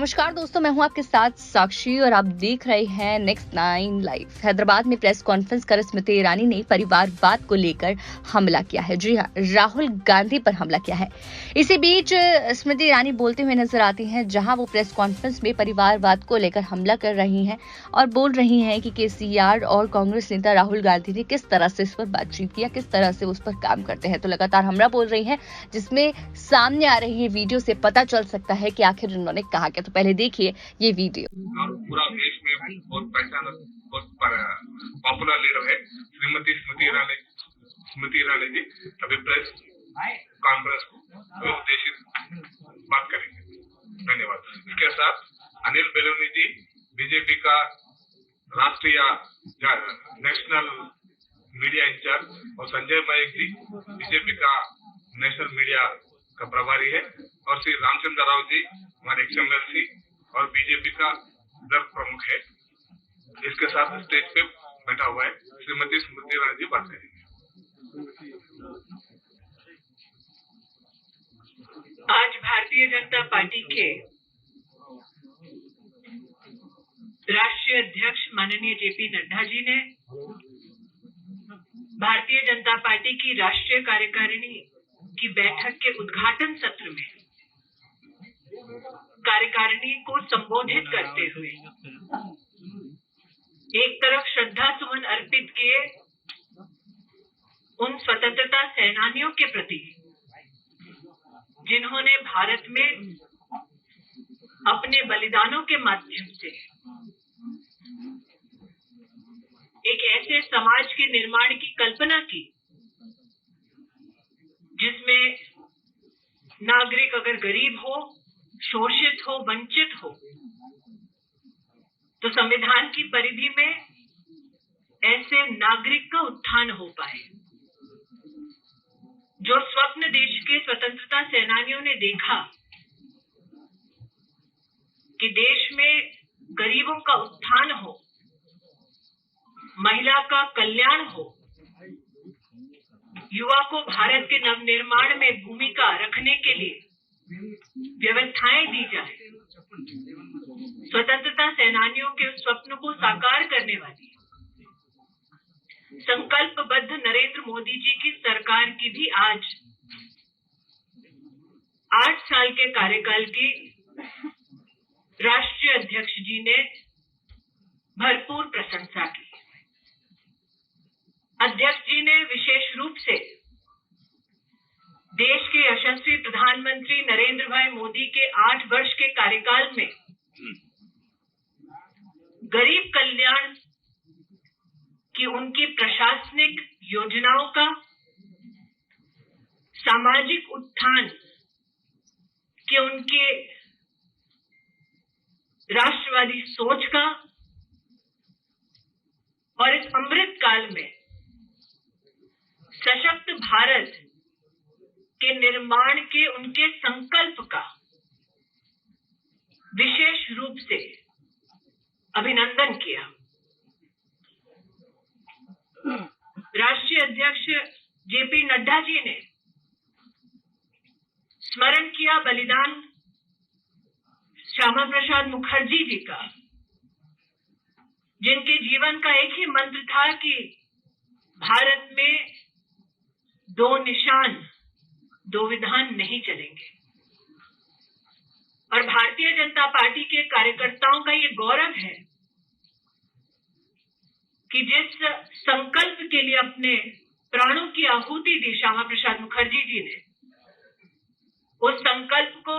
नमस्कार दोस्तों, मैं हूं आपके साथ साक्षी और आप देख रहे हैं नेक्स्ट 9 लाइव। हैदराबाद में प्रेस कॉन्फ्रेंस कर स्मृति ईरानी ने परिवारवाद को लेकर हमला किया है। जी हां, राहुल गांधी पर हमला किया है। इसी बीच स्मृति ईरानी बोलते हुए नजर आती हैं, जहां वो प्रेस कॉन्फ्रेंस में परिवारवाद को लेकर हमला कर रही हैं और बोल रही हैं कि केसीआर और कांग्रेस नेता राहुल गांधी ने किस तरह से इस पर बातचीत किया, किस तरह से उस पर काम करते हैं। तो लगातार हमला बोल रही हैं, जिसमें सामने आ रही है वीडियो से पता चल सकता है कि आखिर उन्होंने कहा क्या। तो पहले देखिए ये वीडियो। पूरा देश में बहुत पहचान, बहुत पॉपुलर लीडर है श्रीमती स्मृति ईरानी जी अभी प्रेस कॉन्फ्रेंस को उद्देशित बात करेंगे। धन्यवाद। इसके साथ अनिल बेलूनी जी बीजेपी का राष्ट्रीय नेशनल मीडिया इंचार्ज और संजय मयंक जी बीजेपी का नेशनल मीडिया का प्रभारी है और श्री रामचंद्र राव जी हमारे XMLC और बीजेपी का दल प्रमुख है। इसके साथ स्टेज पे बैठा हुआ है श्रीमती स्मृति ईरानी जी बात करेंगे। आज भारतीय जनता पार्टी के राष्ट्रीय अध्यक्ष माननीय JP नड्डा जी ने भारतीय जनता पार्टी की राष्ट्रीय कार्यकारिणी की बैठक के उद्घाटन सत्र में कार्यकारिणी को संबोधित करते हुए एक तरफ श्रद्धा सुमन अर्पित किए उन स्वतंत्रता सेनानियों के प्रति जिन्होंने भारत में अपने बलिदानों के माध्यम से एक ऐसे समाज के निर्माण की कल्पना की जिसमें नागरिक अगर गरीब हो, शोषित हो, वंचित हो तो संविधान की परिधि में ऐसे नागरिक का उत्थान हो पाए। जो स्वप्न देश के स्वतंत्रता सेनानियों ने देखा कि देश में गरीबों का उत्थान हो, महिला का कल्याण हो, युवा को भारत के नवनिर्माण में भूमिका रखने के लिए व्यवस्थाएं दी जाए, स्वतंत्रता सेनानियों के उस स्वप्न को साकार करने वाली संकल्पबद्ध नरेंद्र मोदी जी की सरकार की भी आज 8 साल के कार्यकाल की राष्ट्रीय अध्यक्ष जी ने भरपूर प्रशंसा की। अध्यक्ष जी ने विशेष रूप से देश के यशस्वी प्रधानमंत्री नरेंद्र भाई मोदी के 8 वर्ष के कार्यकाल में गरीब कल्याण की उनकी प्रशासनिक योजनाओं का, सामाजिक उत्थान के उनके राष्ट्रवादी सोच का और इस अमृत काल में सशक्त भारत के निर्माण के उनके संकल्प का विशेष रूप से अभिनंदन किया। राष्ट्रीय अध्यक्ष JP नड्डा जी ने स्मरण किया बलिदान श्यामा प्रसाद मुखर्जी जी का, जिनके जीवन का एक ही मंत्र था कि भारत में 2 निशान 2 विधान नहीं चलेंगे। और भारतीय जनता पार्टी के कार्यकर्ताओं का ये गौरव है कि जिस संकल्प के लिए अपने प्राणों की आहुति दी श्यामा प्रसाद मुखर्जी जी ने, उस संकल्प को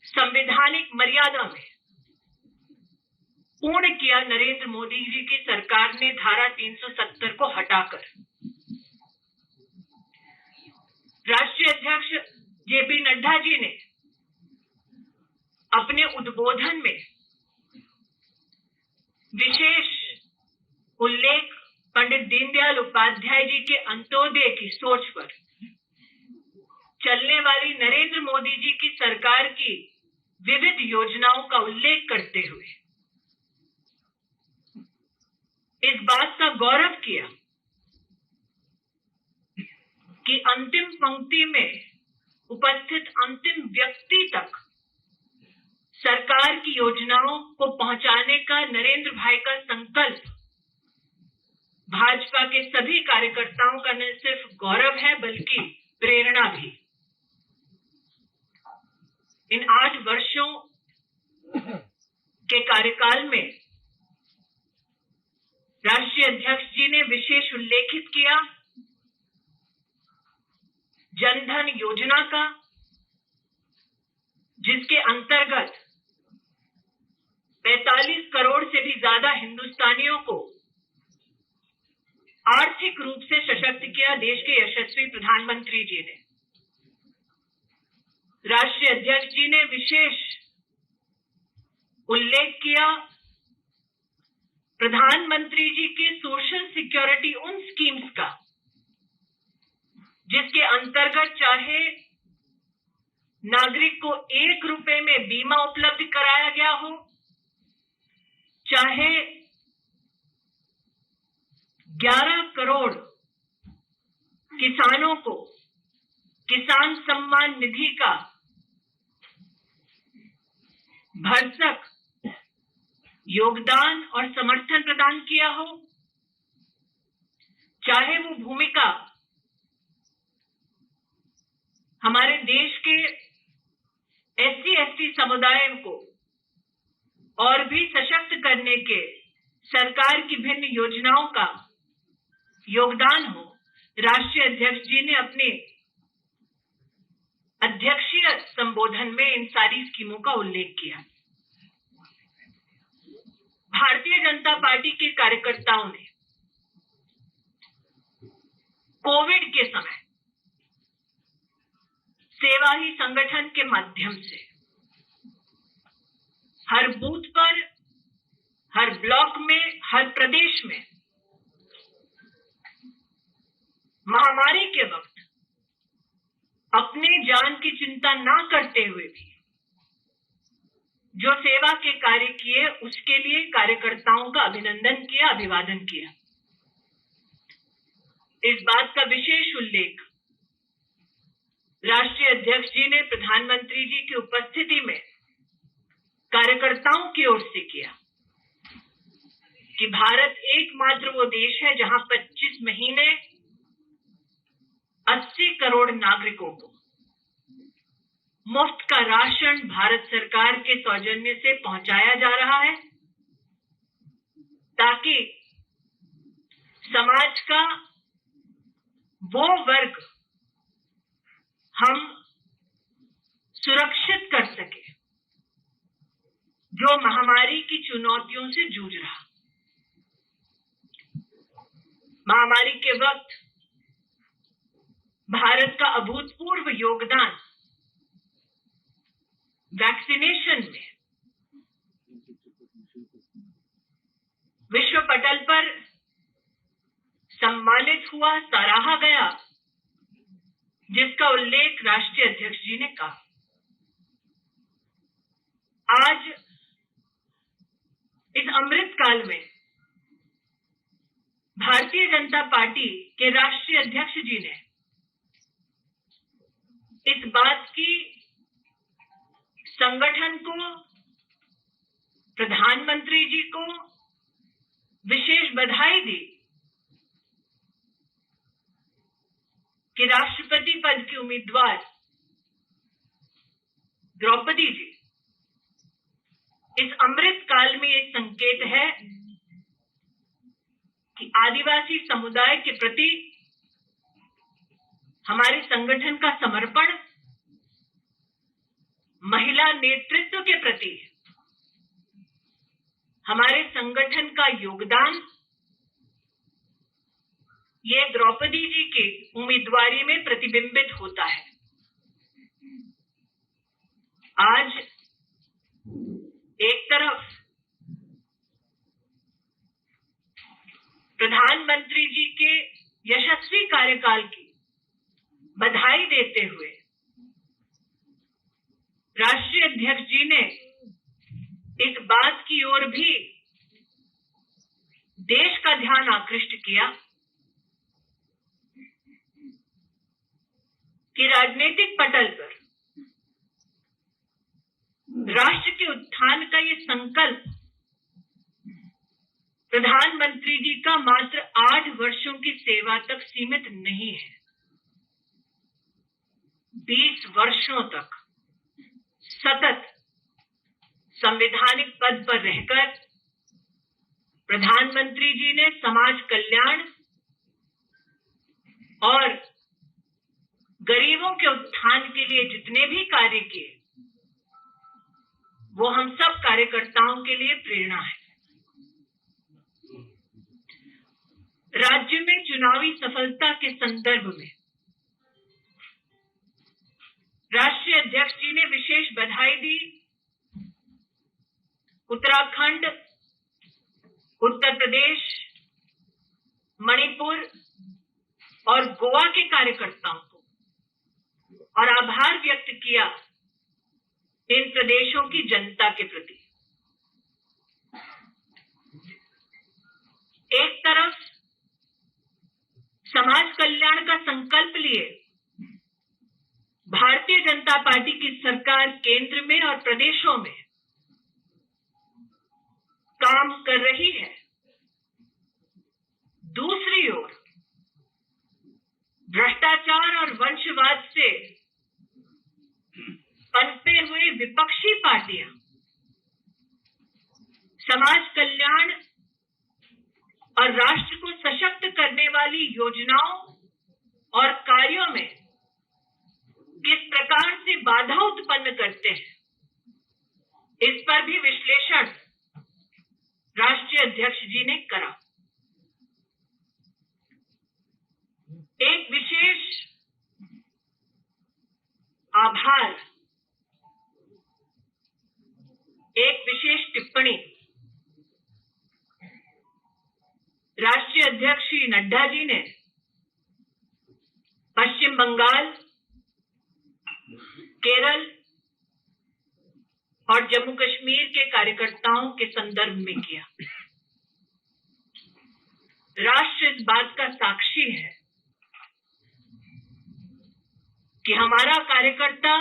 संवैधानिक मर्यादा में पूर्ण किया नरेंद्र मोदी जी की सरकार ने धारा 370 को हटाकर। राष्ट्रीय अध्यक्ष JP नड्डा जी ने अपने उद्बोधन में विशेष उल्लेख पंडित दीनदयाल उपाध्याय जी के अंत्योदय की सोच पर चलने वाली नरेंद्र मोदी जी की सरकार की विविध योजनाओं का उल्लेख करते हुए इस बात का गौरव किया कि अंतिम पंक्ति में उपस्थित अंतिम व्यक्ति तक सरकार की योजनाओं को पहुंचाने का नरेंद्र भाई का संकल्प भाजपा के सभी कार्यकर्ताओं का न सिर्फ गौरव है बल्कि प्रेरणा भी। इन 8 वर्षों के कार्यकाल में राष्ट्रीय अध्यक्ष जी ने विशेष उल्लेखित किया जनधन योजना का, जिसके अंतर्गत 45 करोड़ से भी ज्यादा हिंदुस्तानियों को आर्थिक रूप से सशक्त किया देश के यशस्वी प्रधानमंत्री जी ने। राष्ट्रीय अध्यक्ष जी ने विशेष उल्लेख किया प्रधानमंत्री जी के सोशल सिक्योरिटी उन स्कीम्स का जिसके अंतर्गत चाहे नागरिक को 1 रुपए में बीमा उपलब्ध कराया गया हो, चाहे 11 करोड़ किसानों को किसान सम्मान निधि का भरसक योगदान और समर्थन प्रदान किया हो, चाहे वो भूमिका हमारे देश के SC/ST समुदाय को और भी सशक्त करने के सरकार की भिन्न योजनाओं का योगदान हो। राष्ट्रीय अध्यक्ष जी ने अपने अध्यक्षीय संबोधन में इन सारी स्कीमों का उल्लेख किया। भारतीय जनता पार्टी के कार्यकर्ताओं ने कोविड के समय सेवा ही संगठन के माध्यम से हर बूथ पर, हर ब्लॉक में, हर प्रदेश में महामारी के वक्त अपने जान की चिंता ना करते हुए भी जो सेवा के कार्य किए उसके लिए कार्यकर्ताओं का अभिनंदन किया, अभिवादन किया। इस बात का विशेष उल्लेख राष्ट्रीय अध्यक्ष जी ने प्रधानमंत्री जी की उपस्थिति में कार्यकर्ताओं की ओर से किया कि भारत एकमात्र वो देश है जहां 25 महीने 80 करोड़ नागरिकों को मुफ्त का राशन भारत सरकार के सौजन्य से पहुंचाया जा रहा है, ताकि समाज का वो वर्ग हम सुरक्षित कर सके जो महामारी की चुनौतियों से जूझ रहा। महामारी के वक्त भारत का अभूतपूर्व योगदान वैक्सीनेशन में विश्व पटल पर सम्मानित हुआ, सराहा गया, जिसका उल्लेख राष्ट्रीय अध्यक्ष जी ने कहा। आज इस अमृत काल में भारतीय जनता पार्टी के राष्ट्रीय अध्यक्ष जी ने इस बात की संगठन को, प्रधानमंत्री जी को विशेष बधाई दी कि राष्ट्रपति पद की उम्मीदवार द्रौपदी जी इस अमृत काल में एक संकेत है कि आदिवासी समुदाय के प्रति हमारे संगठन का समर्पण, महिला नेतृत्व के प्रति हमारे संगठन का योगदान, ये द्रौपदी जी की उम्मीदवारी में प्रतिबिंबित होता है। आज एक तरफ प्रधानमंत्री जी के यशस्वी कार्यकाल की बधाई देते हुए राष्ट्रीय अध्यक्ष जी ने इस बात की ओर भी देश का ध्यान आकृष्ट किया कि राजनीतिक पटल पर राष्ट्र के उत्थान का ये संकल्प प्रधानमंत्री जी का मात्र 8 वर्षों की सेवा तक सीमित नहीं है। 20 वर्षों तक सतत संवैधानिक पद पर रहकर प्रधानमंत्री जी ने समाज कल्याण और गरीबों के उत्थान के लिए जितने भी कार्य किए, वो हम सब कार्यकर्ताओं के लिए प्रेरणा है। राज्य में चुनावी सफलता के संदर्भ में राष्ट्रीय अध्यक्ष जी ने विशेष बधाई दी। उत्तराखंड, उत्तर प्रदेश, मणिपुर और गोवा के कार्यकर्ताओं को और आभार व्यक्त किया इन प्रदेशों की जनता के प्रति। एक तरफ समाज कल्याण का संकल्प लिए भारतीय जनता पार्टी की सरकार केंद्र में और प्रदेशों में काम कर रही है, दूसरी ओर भ्रष्टाचार और वंशवाद से पनपे हुए विपक्षी पार्टियां समाज कल्याण और राष्ट्र को सशक्त करने वाली योजनाओं और कार्यों में किस प्रकार से बाधा उत्पन्न करते हैं, इस पर भी विश्लेषण राष्ट्रीय अध्यक्ष जी ने करा। एक विशेष आभार, एक विशेष टिप्पणी राष्ट्रीय अध्यक्ष श्री नड्डा जी ने पश्चिम बंगाल, केरल और जम्मू कश्मीर के कार्यकर्ताओं के संदर्भ में किया। राष्ट्र इस बात का साक्षी है कि हमारा कार्यकर्ता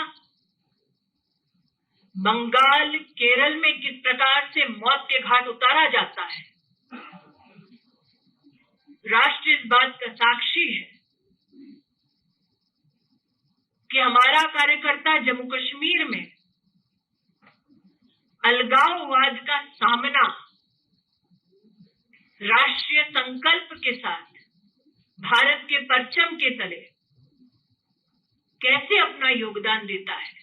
बंगाल, केरल में किस प्रकार से मौत के घाट उतारा जाता है। राष्ट्र इस बात का साक्षी है कि हमारा कार्यकर्ता जम्मू कश्मीर में अलगाववाद का सामना राष्ट्रीय संकल्प के साथ भारत के परचम के तले कैसे अपना योगदान देता है।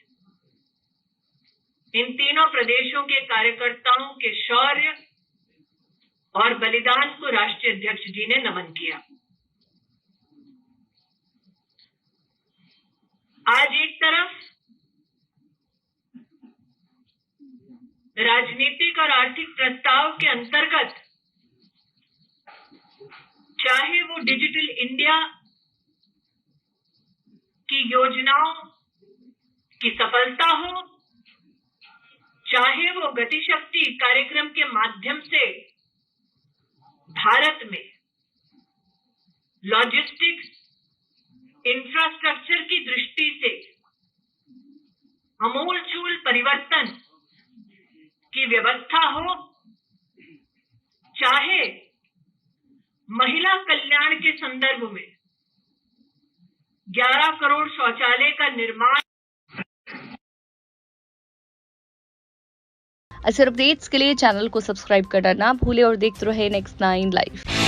इन तीनों प्रदेशों के कार्यकर्ताओं के शौर्य और बलिदान को राष्ट्रीय अध्यक्ष जी ने नमन किया। आज एक तरफ राजनीतिक और आर्थिक प्रस्ताव के अंतर्गत चाहे वो डिजिटल इंडिया की योजनाओं की सफलता हो, चाहे वो गतिशक्ति कार्यक्रम के माध्यम से भारत में लॉजिस्टिक्स इंफ्रास्ट्रक्चर की दृष्टि से आमूलचूल परिवर्तन की व्यवस्था हो, चाहे महिला कल्याण के संदर्भ में 11 करोड़ शौचालय का निर्माण। अक्सर अपडेट्स के लिए चैनल को सब्सक्राइब करना ना भूले और देखते रहे नेक्स्ट 9 लाइव।